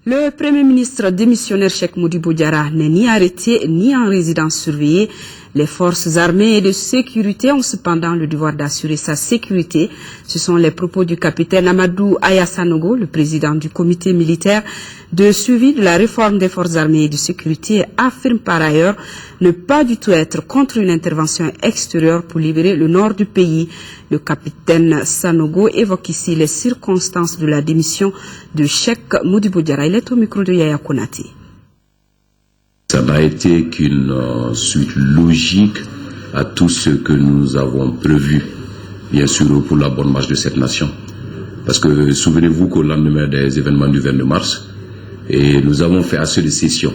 Le Premier ministre démissionnaire Cheikh Modibo Diarra n'est ni arrêté ni en résidence surveillée. Les forces armées et de sécurité ont cependant le devoir d'assurer sa sécurité. Ce sont les propos du capitaine Amadou Aya Sanogo, le président du comité militaire de suivi de la réforme des forces armées et de sécurité, affirme par ailleurs ne pas du tout être contre une intervention extérieure pour libérer le nord du pays. Le capitaine Sanogo évoque ici les circonstances de la démission de Cheikh Modibo Diarra. Il est au micro de Yaya Konate. Ça n'a été qu'une suite logique à tout ce que nous avons prévu, bien sûr, pour la bonne marche de cette nation. Parce que souvenez-vous qu'au lendemain des événements du 22 mars, et nous avons fait assez de sessions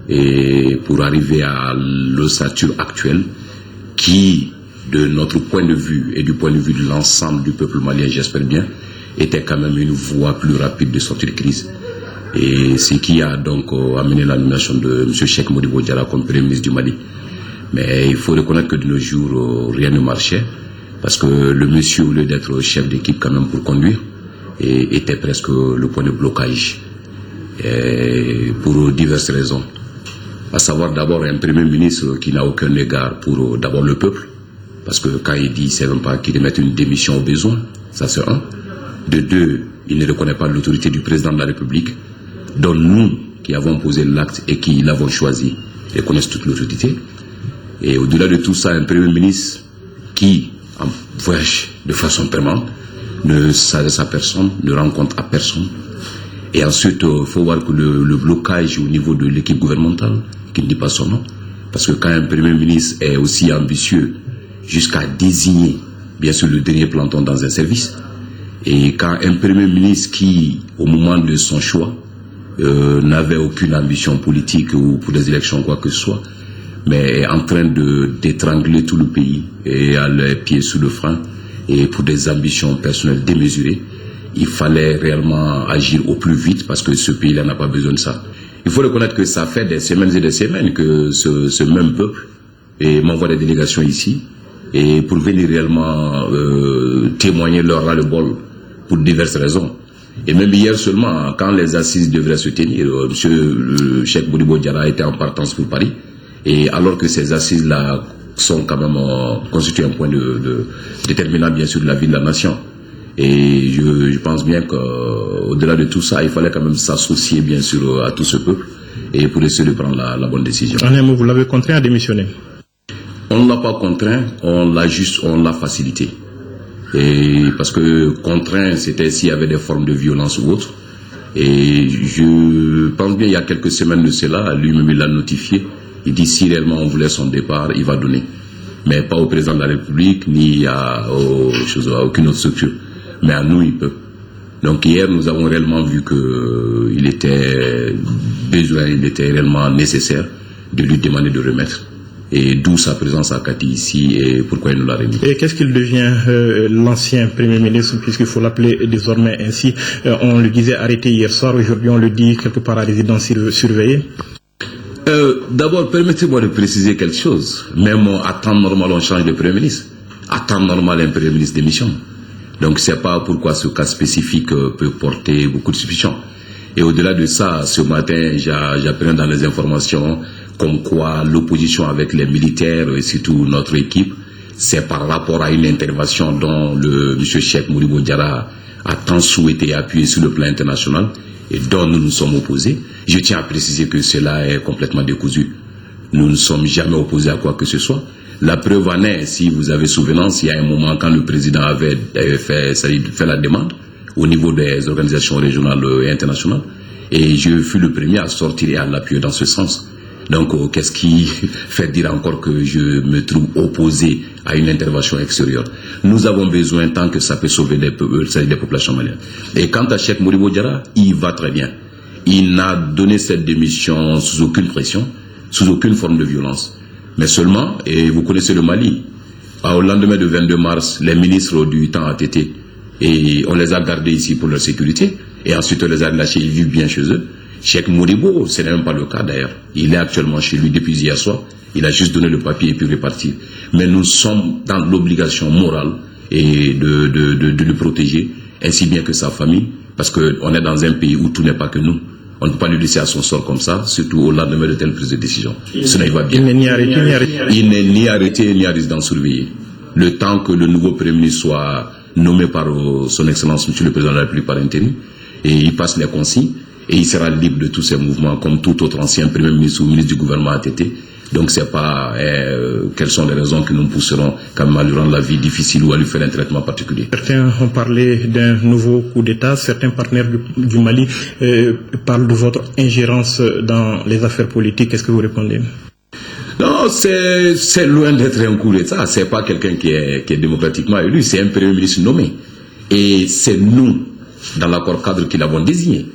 et pour arriver à l'ossature actuelle qui, de notre point de vue et du point de vue de l'ensemble du peuple malien, j'espère bien, était quand même une voie plus rapide de sortie de crise. Et ce qui a donc amené la nomination de M. Cheikh Modibo Diarra comme Premier ministre du Mali. Mais il faut reconnaître que de nos jours, rien ne marchait, parce que le monsieur, au lieu d'être chef d'équipe quand même pour conduire, était presque le point de blocage, et pour diverses raisons. À savoir d'abord un Premier ministre qui n'a aucun égard pour d'abord le peuple, parce que quand il dit, c'est même pas qu'il remet une démission au besoin, ça c'est un. De deux, il ne reconnaît pas l'autorité du président de la République, dont nous, qui avons posé l'acte et qui l'avons choisi, reconnaissent toute l'autorité. Et au-delà de tout ça, un Premier ministre qui, en voyage de façon permanente, ne s'adresse à personne, ne rencontre à personne. Et ensuite, il faut voir que le blocage au niveau de l'équipe gouvernementale, qui ne dit pas son nom, parce que quand un Premier ministre est aussi ambitieux jusqu'à désigner, bien sûr, le dernier planton dans un service, et quand un Premier ministre qui, au moment de son choix, n'avait aucune ambition politique ou pour des élections quoi que ce soit, mais est en train d'étrangler tout le pays et à les pieds sous le frein et pour des ambitions personnelles démesurées, il fallait réellement agir au plus vite parce que ce pays-là n'a pas besoin de ça. Il faut reconnaître que ça fait des semaines et des semaines que ce même peuple m'envoie des délégations ici et pour venir réellement témoigner leur ras-le-bol pour diverses raisons. Et même hier seulement, quand les assises devraient se tenir, M. Cheikh Modibo Diarra était en partance pour Paris. Et alors que ces assises-là sont quand même constituent un point de déterminant bien sûr de la vie de la nation. Et je pense bien qu'au-delà de tout ça, il fallait quand même s'associer bien sûr à tout ce peuple et pour essayer de prendre la bonne décision. En un mot, vous l'avez contraint à démissionner? On ne l'a pas contraint, on l'a facilité. Et parce que contraint, c'était s'il y avait des formes de violence ou autre. Et je pense bien, il y a quelques semaines de cela, lui-même il l'a notifié. Il dit si réellement on voulait son départ, il va donner. Mais pas au président de la République, ni à aucune autre structure. Mais à nous, il peut. Donc hier, nous avons réellement vu qu'il était besoin, il était réellement nécessaire de lui demander de remettre. Et d'où sa présence à Kati ici et pourquoi il nous l'a remis. Et qu'est-ce qu'il devient l'ancien Premier ministre, puisqu'il faut l'appeler désormais ainsi? On le disait arrêté hier soir, aujourd'hui on le dit quelque part à résidence surveillée. D'abord, permettez-moi de préciser quelque chose. Même à temps normal, on change de Premier ministre. À temps normal, un Premier ministre démissionne. Donc, c'est pas pourquoi ce cas spécifique peut porter beaucoup de suspicions. Et au-delà de ça, ce matin, j'apprends dans les informations comme quoi l'opposition avec les militaires et surtout notre équipe, c'est par rapport à une intervention dont le M. Cheikh Modibo Diarra a tant souhaité et appuyé sur le plan international et dont nous nous sommes opposés. Je tiens à préciser que cela est complètement décousu. Nous ne sommes jamais opposés à quoi que ce soit. La preuve en est, si vous avez souvenance, il y a un moment quand le président avait fait la demande au niveau des organisations régionales et internationales, et je fus le premier à sortir et à l'appuyer dans ce sens. Donc, qu'est-ce qui fait dire encore que je me trouve opposé à une intervention extérieure? Nous avons besoin, tant que ça peut sauver les populations maliennes. Et quant à Cheikh Modibo Diarra, il va très bien. Il n'a donné cette démission sous aucune pression, sous aucune forme de violence. Mais seulement, et vous connaissez le Mali, au lendemain du 22 mars, les ministres du temps ont été, et on les a gardés ici pour leur sécurité, et ensuite on les a lâchés, ils vivent bien chez eux. Cheikh Modibo, ce n'est même pas le cas d'ailleurs. Il est actuellement chez lui depuis hier soir. Il a juste donné le papier et puis repartir. Mais nous sommes dans l'obligation morale et de le protéger, ainsi bien que sa famille, parce qu'on est dans un pays où tout n'est pas que nous. On ne peut pas le laisser à son sort comme ça, surtout au lendemain de telle prise de décision. Cela il va bien. Il n'est ni arrêté. Il n'est ni arrêté ni à résidence surveillée. Le temps que le nouveau Premier ministre soit nommé par son Excellence Monsieur le Président de la République par intérim, et il passe les consignes, et il sera libre de tous ses mouvements, comme tout autre ancien Premier ministre ou ministre du gouvernement a été. Donc c'est pas quelles sont les raisons qui nous pousseront quand même à lui rendre la vie difficile ou à lui faire un traitement particulier. Certains ont parlé d'un nouveau coup d'État. Certains partenaires du Mali parlent de votre ingérence dans les affaires politiques. Qu'est-ce que vous répondez? Non, c'est loin d'être un coup d'État. C'est pas quelqu'un qui est démocratiquement élu. C'est un Premier ministre nommé. Et c'est nous, dans l'accord cadre, qui l'avons désigné.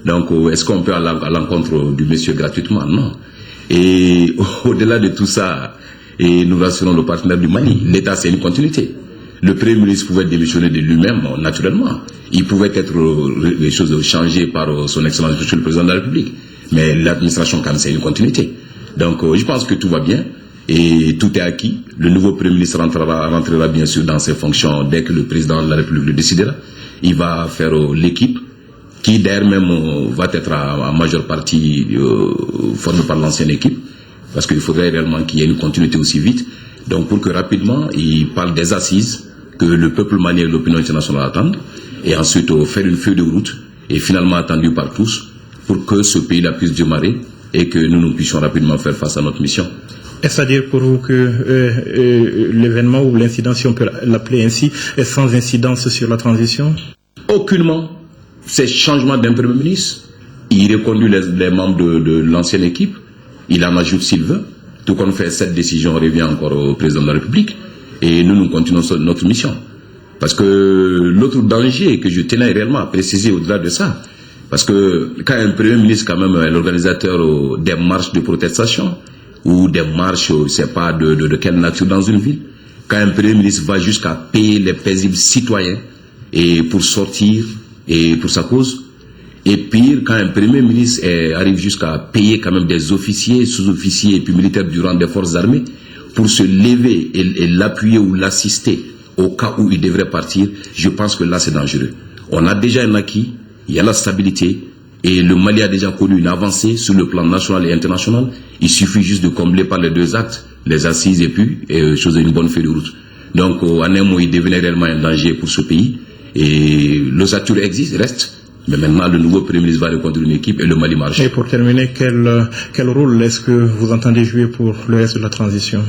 Donc, est-ce qu'on peut aller à l'encontre du monsieur gratuitement? Non. Et au-delà de tout ça, et nous rassurons le partenaire du Mali, l'État c'est une continuité. Le Premier ministre pouvait démissionner de lui-même, naturellement. Il pouvait être les choses changées par son Excellence Monsieur le Président de la République. Mais l'administration, quand même, c'est une continuité. Donc je pense que tout va bien et tout est acquis. Le nouveau Premier ministre rentrera bien sûr dans ses fonctions dès que le Président de la République le décidera. Il va faire l'équipe qui d'ailleurs même va être en majeure partie formée par l'ancienne équipe, parce qu'il faudrait réellement qu'il y ait une continuité aussi vite. Donc pour que rapidement, il parle des assises que le peuple malien et l'opinion internationale attendent, et ensuite faire une feuille de route, et finalement attendue par tous, pour que ce pays-là puisse démarrer, et que nous puissions rapidement faire face à notre mission. Est-ce à dire pour vous que l'événement ou l'incident, si on peut l'appeler ainsi, est sans incidence sur la transition? Aucunement. C'est changement d'un Premier ministre. Il reconduit les membres de l'ancienne équipe. Il en ajoute s'il veut. Tout qu'on fait cette décision revient encore au Président de la République. Et nous continuons notre mission. Parce que l'autre danger que je tenais réellement à préciser au-delà de ça, parce que quand un Premier ministre quand même est l'organisateur des marches de protestation, ou des marches, je ne sais pas de quelle nature dans une ville, quand un Premier ministre va jusqu'à payer les paisibles citoyens et pour sortir et pour sa cause, et pire, quand un Premier ministre arrive jusqu'à payer quand même des officiers, sous-officiers et puis militaires du rang des forces armées pour se lever et l'appuyer ou l'assister au cas où il devrait partir, je pense que là c'est dangereux. On a déjà un acquis, il y a la stabilité, et le Mali a déjà connu une avancée sur le plan national et international. Il suffit juste de combler par les deux actes, les assises et puis choisir une bonne feuille de route. Donc en un mot, il devenait réellement un danger pour ce pays. Et l'ossature existe, reste. Mais maintenant, le nouveau Premier ministre va reconduire une équipe et le Mali marche. Et pour terminer, quel rôle est-ce que vous entendez jouer pour le reste de la transition?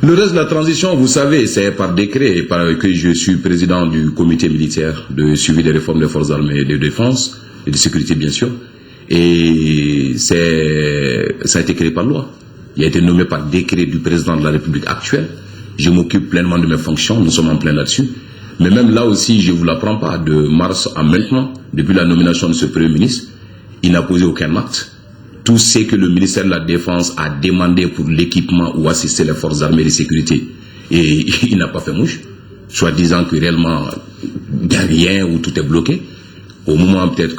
Le reste de la transition, vous savez, c'est par décret que je suis président du comité militaire de suivi des réformes des forces armées et de défense et de sécurité, bien sûr. Et ça a été créé par loi. Il a été nommé par décret du président de la République actuelle. Je m'occupe pleinement de mes fonctions, nous sommes en plein là-dessus. Mais même là aussi, je ne vous l'apprends pas, de mars à maintenant, depuis la nomination de ce Premier ministre, il n'a posé aucun acte. Tout ce que le ministère de la Défense a demandé pour l'équipement ou assister les forces armées de sécurité, et il n'a pas fait mouche, soit disant que réellement, il n'y a rien ou tout est bloqué. Au moment peut-être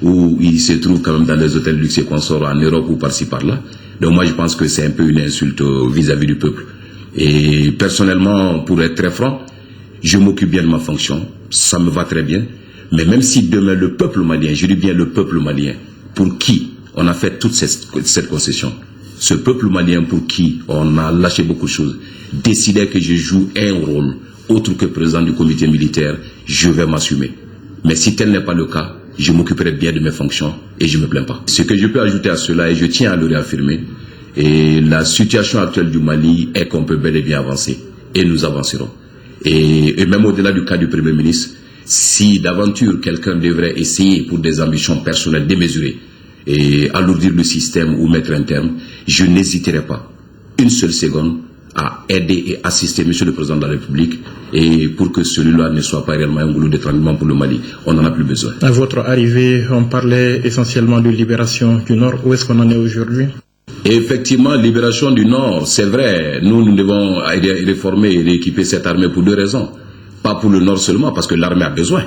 où il se trouve quand même dans des hôtels luxe et consorts en Europe ou par-ci par-là. Donc moi je pense que c'est un peu une insulte vis-à-vis du peuple. Et personnellement, pour être très franc, je m'occupe bien de ma fonction, ça me va très bien. Mais même si demain le peuple malien, je dis bien le peuple malien, pour qui on a fait toute cette concession, ce peuple malien pour qui on a lâché beaucoup de choses, décidait que je joue un rôle autre que président du comité militaire, je vais m'assumer. Mais si tel n'est pas le cas, je m'occuperai bien de mes fonctions et je ne me plains pas. Ce que je peux ajouter à cela, et je tiens à le réaffirmer, et la situation actuelle du Mali est qu'on peut bel et bien avancer. Et nous avancerons. Et même au-delà du cas du Premier ministre, si d'aventure quelqu'un devrait essayer pour des ambitions personnelles démesurées et alourdir le système ou mettre un terme, je n'hésiterai pas une seule seconde à aider et assister M. le Président de la République et pour que celui-là ne soit pas réellement un goulot d'étranglement pour le Mali. On n'en a plus besoin. À votre arrivée, on parlait essentiellement de libération du Nord. Où est-ce qu'on en est aujourd'hui? Et effectivement, libération du Nord, c'est vrai, nous devons réformer et rééquiper cette armée pour deux raisons. Pas pour le Nord seulement, parce que l'armée a besoin.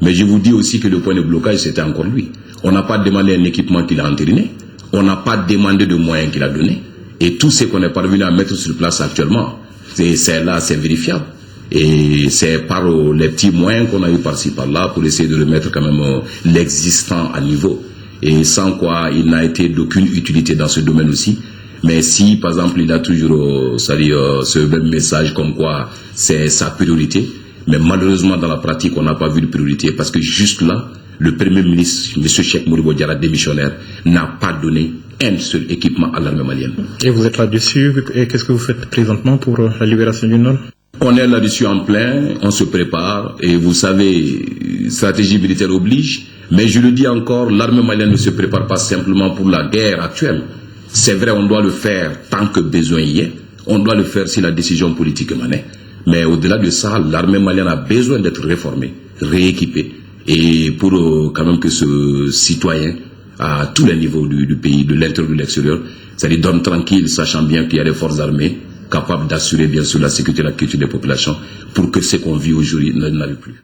Mais je vous dis aussi que le point de blocage, c'était encore lui. On n'a pas demandé un équipement qu'il a entériné. On n'a pas demandé de moyens qu'il a donné. Et tout ce qu'on est parvenu à mettre sur place actuellement, c'est là, c'est vérifiable. Et c'est par les petits moyens qu'on a eu par-ci par-là pour essayer de remettre quand même l'existant à niveau. et sans quoi il n'a été d'aucune utilité dans ce domaine aussi. Mais si, par exemple, il a toujours ce même message comme quoi c'est sa priorité, mais malheureusement, dans la pratique, on n'a pas vu de priorité parce que juste là, le Premier ministre, M. Cheikh Modibo Diarra, démissionnaire, n'a pas donné un seul équipement à l'armée malienne. Et vous êtes là-dessus, et qu'est-ce que vous faites présentement pour la libération du Nord? On est là-dessus en plein, on se prépare, et vous savez, stratégie militaire oblige, mais je le dis encore, l'armée malienne ne se prépare pas simplement pour la guerre actuelle. C'est vrai, on doit le faire tant que besoin y est, on doit le faire si la décision politique émanait, mais au-delà de ça, l'armée malienne a besoin d'être réformée, rééquipée, et pour quand même que ce citoyen, à tous les niveaux du pays, de l'intérieur et de l'extérieur, ça lui donne tranquille, sachant bien qu'il y a des forces armées capables d'assurer bien sûr la sécurité et la culture des populations pour que ce qu'on vit aujourd'hui n'arrive plus.